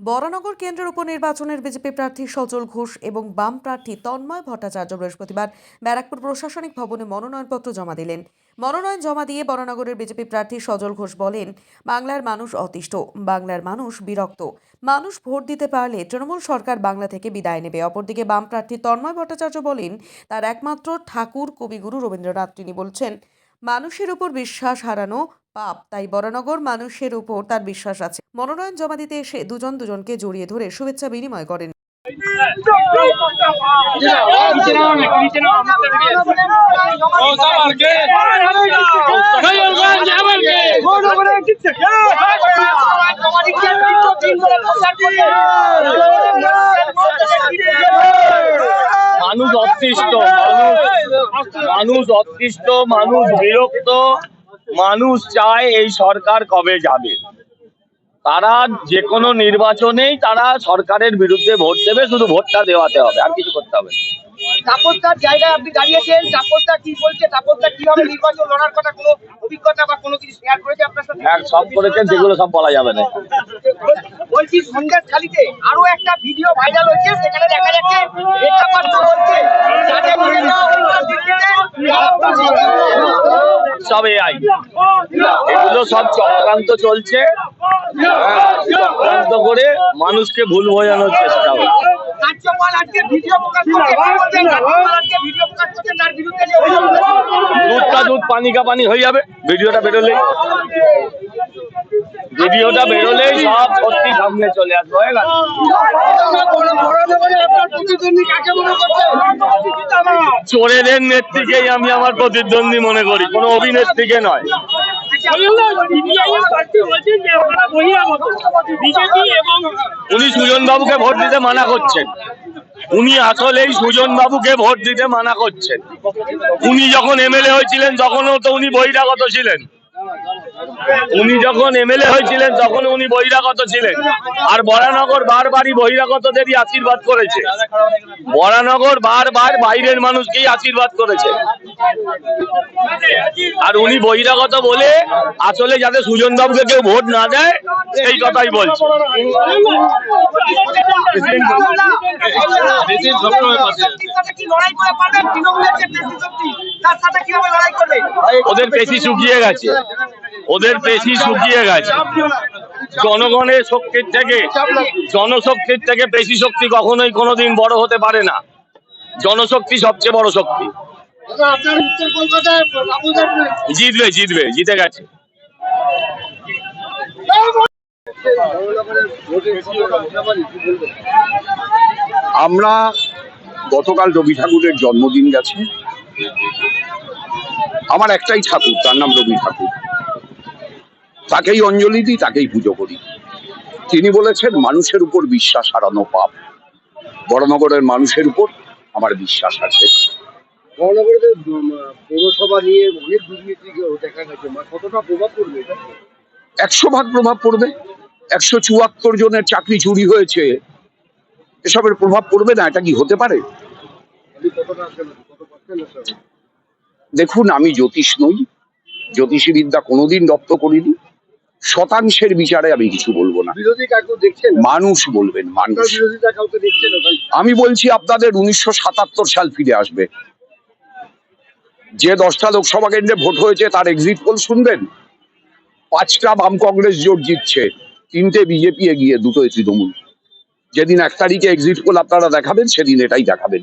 বরানগর কেন্দ্রের উপনির্বাচনের বিজেপি প্রার্থী সজল ঘোষ এবং বাম প্রার্থী তন্ময় ভট্টাচার্য বৃহস্পতিবার ব্যারাকপুর প্রশাসনিক ভবনে মনোনয়নপত্র জমা দিলেন। মনোনয়ন জমা দিয়ে বরানগরের বিজেপি প্রার্থী সজল ঘোষ বলেন, বাংলার মানুষ অতিষ্ঠ, বাংলার মানুষ বিরক্ত, মানুষ ভোট দিতে পারলে তৃণমূল সরকার বাংলা থেকে বিদায় নেবে। অপরদিকে বাম প্রার্থী তন্ময় ভট্টাচার্য বলেন, তার একমাত্র ঠাকুর কবিগুরু রবীন্দ্রনাথ। তিনি বলছেন, মানুষের উপর বিশ্বাস হারানো পাপ, তাই বরানগর মানুষের উপর তার বিশ্বাস আছে। মনোনয়ন জমা দিতে এসে দুজনকে জড়িয়ে ধরে শুভেচ্ছা বিনিময় করেন। মানুষ অতিষ্ঠ, মানুষ বিরক্ত, মানুষ চায় এই সরকার কবে যাবে। তারা যে কোনো নির্বাচনেই তারা সরকারের বিরুদ্ধে ভোট দেবে, শুধু ভোটটা দেওয়াতে হবে, আর কিছু করতে হবে। তাপসদার জায়গায় আপনি দাঁড়িয়েছেন, তাপসদা কি বলছে, তাপসদা কিভাবে নির্বাচন লড়ার কথা, কোনো অভিজ্ঞতা বা কোনো কিছু শেয়ার করেছে আপনার সাথে? সব করেছেন, যেগুলো সব বলা যাবে না। বলছি, সন্ধ্যাখালিতে আরো একটা ভিডিও ভাইরাল হয়েছে, সেখানে দেখা যাচ্ছে সব এআই, এগুলো সব চক্রান্ত চলছে, চক্রান্ত করে মানুষকে ভুল বোঝানোর চেষ্টা হচ্ছে। দুধটা দুধ পানি কা পানি হয়ে যাবে। ভিডিওটা বেরোলেই সব সত্যি সামনে চলে আসবে। হয়ে গেল। চোরেদের নেত্রীকেই আমি আমার প্রতিদ্বন্দ্বী মনে করি, কোনো অভিনেত্রীকে নয়। উনি সুজন বাবুকে ভোট দিতে মানা করছেন, উনি আসলেই সুজন বাবুকে ভোট দিতে মানা করছেন। উনি যখন এমএলএ হয়েছিলেন তখনও তো উনি বহিরাগত ছিলেন, তখন উনি বহিরাগত ছিলেন। আর বরানগর বারবারই বহিরাগতদেরই আশীর্বাদ করেছে, বরানগর বারবার বাইরের মানুষকেই আশীর্বাদ করেছে। আর উনি বহিরাগত বলে আসলে যাতে সুজন বাবুকে কেউ ভোট না দেয় সেই কথাই বলছে। ওদের পেশি শুকিয়ে গেছে, জনগণের শক্তির থেকে, জনশক্তির থেকে পেশি শক্তি কখনোই কোনোদিন বড় হতে পারে না। জনশক্তি সবচেয়ে বড় শক্তি। জিতে গেছে। আমরা গতকাল রবি ঠাকুরের জন্মদিন গেছে। আমার একটাই ঠাকুর, তার নাম রবি ঠাকুর। তাকেই অঞ্জলি দিই, তাকেই পুজো করি। তিনি বলেছেন, মানুষের উপর বিশ্বাস হারানো পাপ। বরানগরের মানুষের উপর আমার বিশ্বাস আছে। বরানগরে পৌরসভা নিয়ে অনেক দুর্নীতি দেখা গেছে, কতটা প্রভাব পড়বে? 100% প্রভাব পড়বে। 174 জনের চাকরি চুরি হয়েছে, এসবের প্রভাব পড়বে না? এটা কি হতে পারে? দেখুন, আমি জ্যোতিষ নই, জ্যোতিষী বিদ্যা কোনোদিন রপ্ত করিনি। শতাংশের বিচারে আমি কিছু বলবো না। মানুষ বলবেন, মানুষ। আমি বলছি, আপনাদের 1977 সাল ফিরে আসবে। যে 10টা লোকসভা কেন্দ্রে ভোট হয়েছে তার এক্সিট পোল শুনবেন। 5টা বাম কংগ্রেস জোট জিতছে, 3টে বিজেপি এগিয়ে, 2টোই তৃণমূল। যেদিন 1 তারিখে এক্সিট পোল আপনারা দেখাবেন, সেদিন এটাই দেখাবেন।